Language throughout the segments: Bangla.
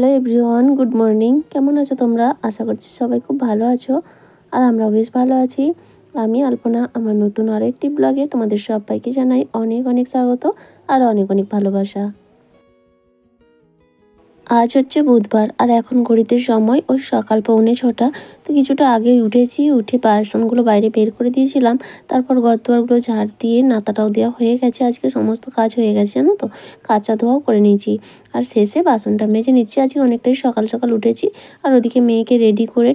Hello everyone, good morning. কেমন আছো তোমরা? আশা করছি সবাই খুব ভালো আছো, আর আমরাও বেশ ভালো আছি। আমি আলপনা, আমার নতুন আরও একটি ব্লগে তোমাদের সবাইকে জানাই অনেক অনেক স্বাগত আর অনেক অনেক ভালোবাসা। আজ হচ্ছে বুধবার, আর এখন ঘড়িতে সময় ওই সকাল 6:45। তো কিছুটা আগেই উঠেছি, উঠে বাসনগুলো বাইরে বের করে দিয়েছিলাম। তারপর ঘরদুয়ারগুলো ঝাড় দিয়ে নাতাটাও দেওয়া হয়ে গেছে। আজকে সমস্ত কাজ হয়ে গেছে, জানো তো, কাচা ধোয়াও করে নিয়েছি। আর শেষে বাসনটা মেজে নিচ্ছি। আজকে অনেকটাই সকাল সকাল উঠেছি, আর ওদিকে মেয়েকে রেডি করে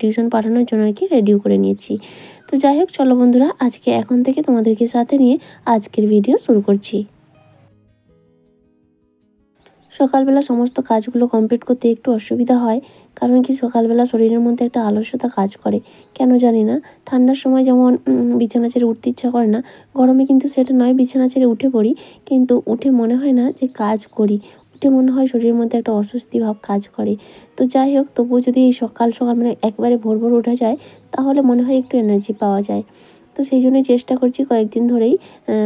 টিউশন পাঠানোর জন্য আর কি রেডিও করে নিয়েছি। তো যাই হোক, চলো বন্ধুরা, আজকে এখন থেকে তোমাদেরকে সাথে নিয়ে আজকের ভিডিও শুরু করছি। সকালবেলা সমস্ত কাজগুলো কমপ্লিট করতে একটু অসুবিধা হয়, কারণ কি সকালবেলা শরীরের মধ্যে একটা আলস্যতা কাজ করে, কেন জানি না। ঠান্ডার সময় যেমন বিছানা ছেড়ে উঠতে ইচ্ছা করে না, গরমে কিন্তু সেটা নয়, বিছানা ছেড়ে উঠে পড়ি, কিন্তু উঠে মনে হয় না যে কাজ করি। উঠে মনে হয় শরীরের মধ্যে একটা অস্বস্তি ভাব কাজ করে। তো যাই হোক, তবুও যদি এই সকাল সকাল মানে একবারে ভোর ভোর ওঠা যায়, তাহলে মনে হয় একটু এনার্জি পাওয়া যায়। তো সেই জন্যই চেষ্টা করছি কয়েকদিন ধরেই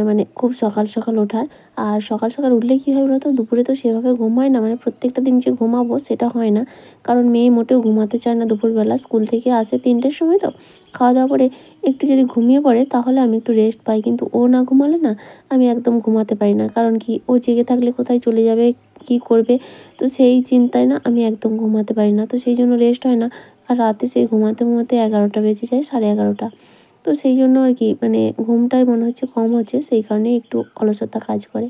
মানে খুব সকাল সকাল ওঠার। আর সকাল সকাল উঠলে কী হয় বলতো, দুপুরে তো সেভাবে ঘুম হয় না, মানে প্রত্যেকটা দিন যে ঘুমাবো সেটা হয় না, কারণ মেয়ে মোটেও ঘুমাতে চায় না দুপুরবেলা। স্কুল থেকে আসে 3টের সময়, তো খাওয়া দাওয়া করে একটু যদি ঘুমিয়ে পড়ে তাহলে আমি একটু রেস্ট পাই, কিন্তু ও না ঘুমালে না আমি একদম ঘুমাতে পারি না। কারণ কি, ও জেগে থাকলে কোথায় চলে যাবে, কি করবে, তো সেই চিন্তায় না আমি একদম ঘুমাতে পারি না। তো সেই জন্য রেস্ট হয় না, আর রাতে সেই ঘুমাতে ঘুমাতে 11টা বেজে যায়, 11:30। তো সেই জন্য আর কি, মানে ঘুমটাই মনে হচ্ছে কম হচ্ছে, সেই কারণে একটু অলসতা কাজ করে।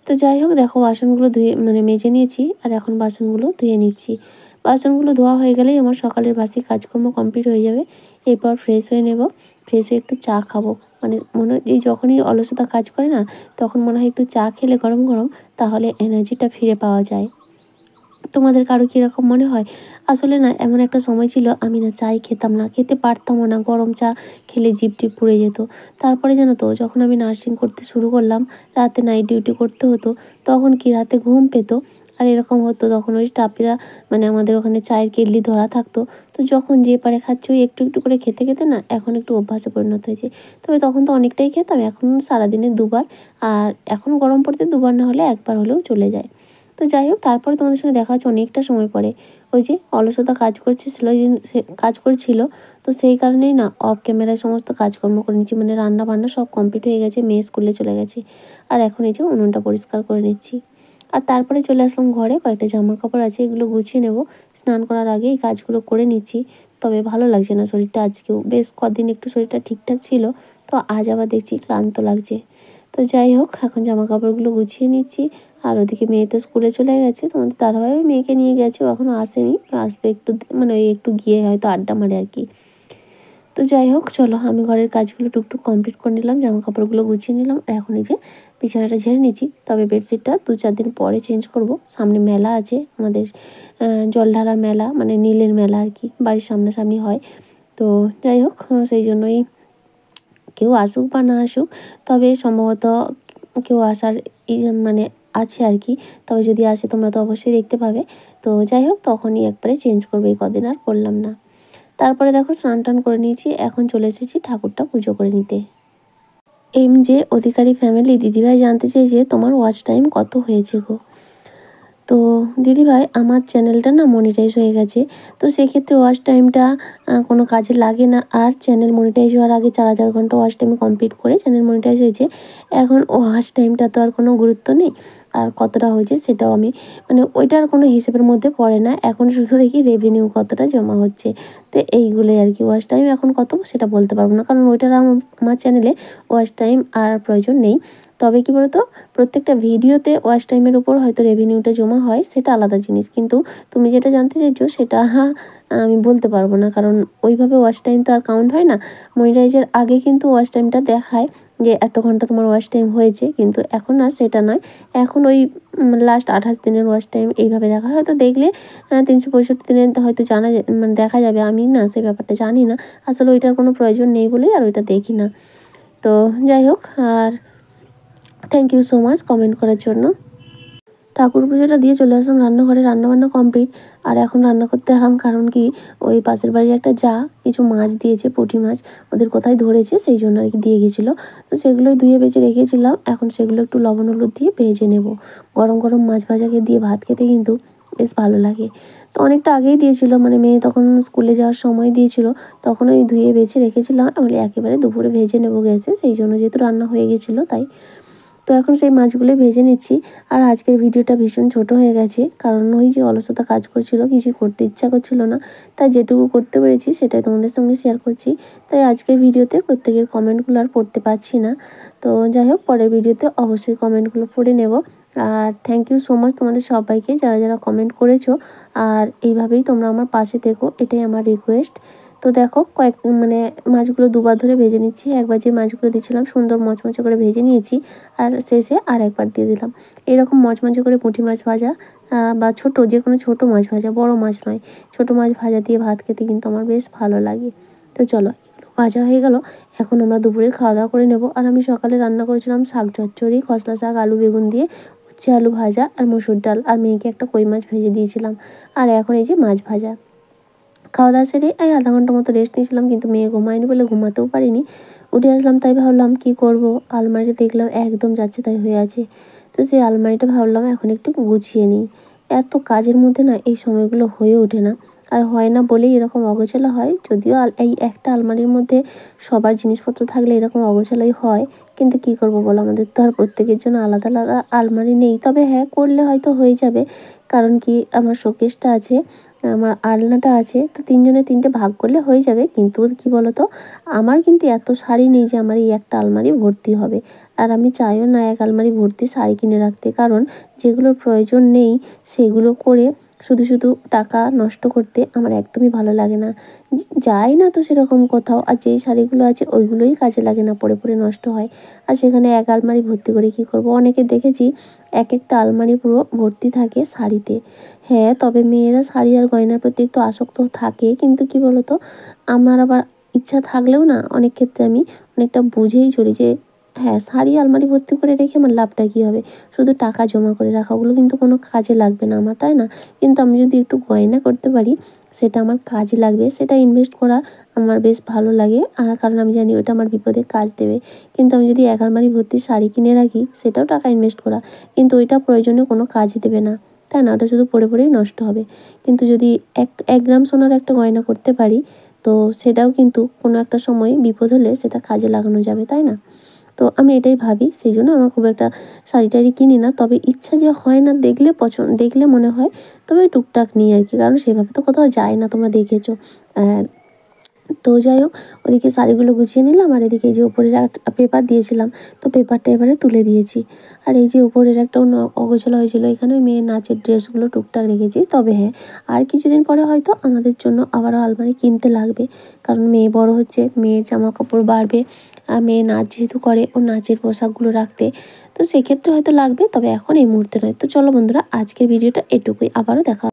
তো যাই হোক, দেখো বাসনগুলো ধুয়ে মেজে নিয়েছি, আর এখন বাসনগুলো ধুয়ে নিচ্ছি। বাসনগুলো ধোয়া হয়ে গেলেই আমার সকালের বাসি কাজকর্ম কমপ্লিট হয়ে যাবে। এরপর ফ্রেশ হয়ে নেব, ফ্রেশ হয়ে একটু চা খাবো। মানে মনে হয় এই যখনই অলসতা কাজ করে না, তখন মনে হয় একটু চা খেলে গরম গরম, তাহলে এনার্জিটা ফিরে পাওয়া যায়। তোমাদের কারো কীরকম মনে হয়? আসলে না, এমন একটা সময় ছিল আমি না চাই খেতাম না, খেতে পারতামও না, গরম চা খেলে জিভ টিপ পুড়ে যেত। তারপরে জানো তো, যখন আমি নার্সিং করতে শুরু করলাম, রাতে নাইট ডিউটি করতে হতো, তখন কি রাতে ঘুম পেতো, আর এরকম হতো তখন ওই স্টাফেরা, মানে আমাদের ওখানে চায়ের কেটলি ধরা থাকতো। তো যখন যে পারে খাচ্ছে, ওই একটু একটু করে খেতে খেতে না এখন একটু অভ্যাসে পরিণত হয়েছে। তবে তখন তো অনেকটাই খেতাম, এখন সারাদিনে দুবার, আর এখন গরম পড়তে দুবার না হলে একবার হলেও চলে যায়। তো যাই হোক, তারপরে তোমাদের সঙ্গে দেখা হচ্ছে অনেকটা সময় পরে। ওই যে অলসতা কাজ করছিল, তো সেই কারণেই না অফ ক্যামেরায় সমস্ত কাজকর্ম করে নিচ্ছি, মানে রান্না বান্না সব কমপ্লিট হয়ে গেছে, মেয়ে স্কুলে চলে গেছে। আর এখন এই যে উনুনটা পরিষ্কার করে নিচ্ছি। আর তারপরে চলে আসলাম ঘরে, কয়েকটা জামা কাপড় আছে, এগুলো গুছিয়ে নেব। স্নান করার আগে এই কাজগুলো করে নিচ্ছি। তবে ভালো লাগছে না শরীরটা, আজকেও বেশ কদিন একটু শরীরটা ঠিকঠাক ছিল, তো আজ আবার দেখছি ক্লান্ত লাগছে। তো যাই হোক, এখন জামা কাপড়গুলো গুছিয়ে নিচ্ছি। আর ওদিকে মেয়ে তো স্কুলে চলে গেছে, তোমাদের দাদাভাই ওই মেয়েকে নিয়ে গেছে, ও এখনও আসেনি, আসবে একটু, মানে ওই একটু গিয়ে হয়তো আড্ডা মারে আর কি। তো যাই হোক, চলো আমি ঘরের কাজগুলো টুকটুক কমপ্লিট করে নিলাম, জামা কাপড়গুলো গুছিয়ে নিলাম। এখন এই যে বিছানাটা ঝেড়ে নিচ্ছি, তবে বেডশিটটা 2-4 দিন পরে চেঞ্জ করব। সামনে মেলা আছে আমাদের, জল ঢালার মেলা, মানে নীলের মেলা আর কি, বাড়ির সামনাসামনি হয়। তো যাই হোক, সেই জন্যই কেউ আসুক বা না আসুক, তবে সম্ভবত কেউ আসার মানে আছে আর কি। তবে যদি আসে তোমরা তো অবশ্যই দেখতে পাবে। তো যাই হোক, তখনই একবারে চেঞ্জ করবো, এই কদিন আর করলাম না। তারপরে দেখো স্নান টান করে নিয়েছি, এখন চলে এসেছি ঠাকুরটা পুজো করে নিতে। যে অধিকারী ফ্যামিলি দিদিভাই জানতে চেয়েছে তোমার ওয়াচ টাইম কত হয়েছে গো। তো দিদিভাই, আমার চ্যানেলটা না মনিটাইজ হয়ে গেছে, তো সেক্ষেত্রে ওয়াচ টাইমটা কোনো কাজে লাগে না। আর চ্যানেল মনিটাইজ হওয়ার আগে 4000 ঘন্টা ওয়াচ টাইম কমপ্লিট করে চ্যানেল মনিটাইজ হয়েছে। এখন ওয়াচ টাইমটা তো আর কোনো গুরুত্ব নেই, আর কতটা হয়েছে সেটাও আমি, মানে ওইটার কোনো হিসেবের মধ্যে পড়ে না। এখন শুধু দেখি রেভিনিউ কতটা জমা হচ্ছে, তো এইগুলোই আর কি। ওয়াচ টাইম এখন কত সেটা বলতে পারবো না, কারণ ওইটার আমার চ্যানেলে ওয়াচ টাইম আর প্রয়োজন নেই। তবে কি বলতো, প্রত্যেকটা ভিডিওতে ওয়াচ টাইমের উপর হয়তো রেভিনিউটা জমা হয়, সেটা আলাদা জিনিস, কিন্তু তুমি যেটা জানতে চাইছো সেটা আমি বলতে পারবো না, কারণ ওইভাবে ওয়াচ টাইম তো আর কাউন্ট হয় না। মনিটাইজের আগে কিন্তু ওয়াচ টাইমটা দেখায় যে এত ঘন্টা তোমার ওয়াচ টাইম হয়েছে, কিন্তু এখন আর সেটা নয়। এখন ওই লাস্ট 28 দিনের ওয়াচ টাইম এইভাবে দেখা হয়। হয়তো দেখলে 365 দিনের হয়তো মানে দেখা যাবে, আমি না সেই ব্যাপারটা জানি না। আসলে ওইটার কোনো প্রয়োজন নেই বলেই আর ওইটা দেখি না। তো যাই হোক, আর thank you so much comment করার জন্য। ঠাকুর পুজোটা দিয়ে চলে আসলাম রান্নাঘরে, রান্নাবান্না কমপ্লিট। আর এখন রান্না করতে এলাম, কারণ কি, ওই পাশের বাড়ির একটা যা কিছু মাছ দিয়েছে, পুঁটি মাছ, ওদের কোথায় ধরেছে সেই জন্য আর কি দিয়ে গেছিলো। তো সেগুলোই ধুয়ে বেজে রেখেছিলাম, এখন সেগুলো একটু লবণ হলুদ দিয়ে ভেজে নেব। গরম গরম মাছ ভাজাকে দিয়ে ভাত খেতে কিন্তু বেশ ভালো লাগে। তো অনেকটা আগেই দিয়েছিল, মানে মেয়ে তখন স্কুলে যাওয়ার সময় দিয়েছিল, তখন ওই ধুয়ে বেছে রেখেছিলাম। আমি একেবারে দুপুরে ভেজে নেবো গেছে, সেই জন্য যেহেতু রান্না হয়ে গেছিলো তাই। তো এখন সেই মাছগুলোই ভেজে নিচ্ছি। আর আজকের ভিডিওটা ভীষণ ছোট হয়ে গেছে, কারণ ওই যে অলসতা কাজ করছিল, কিছু করতে ইচ্ছা করছিল না, তাই যেটুকু করতে পেরেছি সেটাই তোমাদের সঙ্গে শেয়ার করছি। তাই আজকের ভিডিওতে প্রত্যেকের কমেন্টগুলো আর পড়তে পারছি না। তো যাই হোক, পরের ভিডিওতে অবশ্যই কমেন্টগুলো পড়ে নেব। আর থ্যাংক ইউ সো মাচ তোমাদের সবাইকে, যারা যারা কমেন্ট করেছো। আর এইভাবেই তোমরা আমার পাশে থেকো, এটাই আমার রিকোয়েস্ট। তো দেখো মানে মাছগুলো দুবার ধরে ভেজে নিচ্ছি। একবার যে মাছগুলো দিয়েছিলাম সুন্দর মচমচে করে ভেজে নিয়েছি, আর শেষে আর একবার দিয়ে দিলাম। এরকম মচমচে করে পুঁটি মাছ ভাজা বা যে কোনো ছোটো মাছ ভাজা, বড় মাছ নয়, ছোটো মাছ ভাজা দিয়ে ভাত খেতে কিন্তু আমার বেশ ভালো লাগে। তো চলো, এগুলো ভাজা হয়ে গেল, এখন আমরা দুপুরের খাওয়া দাওয়া করে নেব। আর আমি সকালে রান্না করেছিলাম শাক চচ্চড়ি, খসলা শাক, আলু বেগুন দিয়ে, উচ্ছে আলু ভাজা আর মসুর ডাল, আর মেয়েকে একটা কই মাছ ভেজে দিয়েছিলাম। আর এখন এই যে মাছ ভাজা। খাওয়া দাওয়া সেরে এই আধা ঘন্টা মতো রেস্ট নিয়েছিলাম, কিন্তু মেয়ে ঘুমায়নি বলে ঘুমাতেও পারিনি। উঠে আসলাম, তাই ভাবলাম কি করব, আলমারি দেখলাম একদম যাচ্ছে তাই হয়ে আছে। তো সেই আলমারিটা ভাবলাম এখন একটু গুছিয়ে নিই। এত কাজের মধ্যে না এই সময়গুলো হয়ে ওঠে না, আর হয় না বলেই এরকম অগোছালো হয়। যদিও এই একটা আলমারির মধ্যে সবার জিনিসপত্র থাকলে এরকম অগোছালোই হয়, কিন্তু কি করব বলো, আমাদের তো আর প্রত্যেকের জন্য আলাদা আলাদা আলমারি নেই। তবে হ্যাঁ, করলে হয়তো হয়ে যাবে, কারণ কি আমার শোকেসটা আছে, আমার আলনাটা আছে, তো তিনজনে তিনটে ভাগ করলে হয়ে যাবে। কিন্তু কি বলো তো, আমার কিন্তু এত শাড়ি নেই যে আমার এই একটা আলমারি ভর্তি হবে। আর আমি চাইও না এক আলমারি ভর্তি শাড়ি কিনে রাখতে, কারণ যেগুলোর প্রয়োজন নেই সেগুলো করে শুধু শুধু টাকা নষ্ট করতে আমার একদমই ভালো লাগে না। যাই না তো সেরকম কোথাও, আর যেই শাড়িগুলো আছে ওইগুলোই কাজে লাগে না, পরে পরে নষ্ট হয়। আর সেখানে এক আলমারি ভর্তি করে কি করব। অনেকে দেখেছি এক একটা আলমারি পুরো ভর্তি থাকে শাড়িতে। হ্যাঁ, তবে মেয়েরা শাড়ি আর গয়নার প্রতি একটু আসক্ত থাকে, কিন্তু কি বলো তো, আমার আবার ইচ্ছা থাকলেও না অনেক ক্ষেত্রে আমি অনেকটা বুঝেই চলি যে হ্যাঁ, শাড়ি আলমারি ভর্তি করে রেখে আমার লাভটা কী হবে? শুধু টাকা জমা করে রাখা, ওগুলো কিন্তু কোনো কাজে লাগবে না আমার, তাই না? কিন্তু আমি যদি একটু গয়না করতে পারি, সেটা আমার কাজে লাগবে, সেটা ইনভেস্ট করা আমার বেশ ভালো লাগে। আর কারণ আমি জানি ওটা আমার বিপদে কাজ দেবে। কিন্তু আমি যদি এক আলমারি ভর্তি শাড়ি কিনে রাখি, সেটাও টাকা ইনভেস্ট করা, কিন্তু ওইটা প্রয়োজনে কোনো কাজই দেবে না, তাই না? ওটা শুধু পড়ে পড়েই নষ্ট হবে। কিন্তু যদি 1 গ্রাম সোনার একটা গয়না করতে পারি, তো সেটাও কিন্তু কোনো একটা সময় বিপদ হলে সেটা কাজে লাগানো যাবে, তাই না? তো আমি এটাই ভাবি, সেই জন্য আমার খুব একটা শাড়ি টাড়ি কিনি না। তবে ইচ্ছা যে হয় না, দেখলে মনে হয়, তবে টুকটাক নিই আর কি, কারণ সেভাবে তো কোথাও যায় না, তোমরা দেখেছো। তো যাই হোক, ওদিকে শাড়িগুলো গুছিয়ে নিলাম, আর এদিকে এই যে উপরের একটা পেপার দিয়েছিলাম, তো পেপারটা এবারে তুলে দিয়েছি। আর এই যে উপরের একটা অগোছালো হয়েছিল, এখানে মেয়ের নাচের ড্রেসগুলো টুকটাক রেখেছি। তবে হ্যাঁ, আর কিছুদিন পরে হয়তো আমাদের জন্য আবারও আলমারি কিনতে লাগবে, কারণ মেয়ে বড় হচ্ছে, মেয়ের জামা কাপড় বাড়বে, আর মেয়ে নাচ যেহেতু করে, ওর নাচের পোশাকগুলো রাখতে, তো সেক্ষেত্রে হয়তো লাগবে, তবে এখন এই মুহূর্তে নয়। তো চলো বন্ধুরা, আজকের ভিডিওটা এটুকুই, আবারও দেখা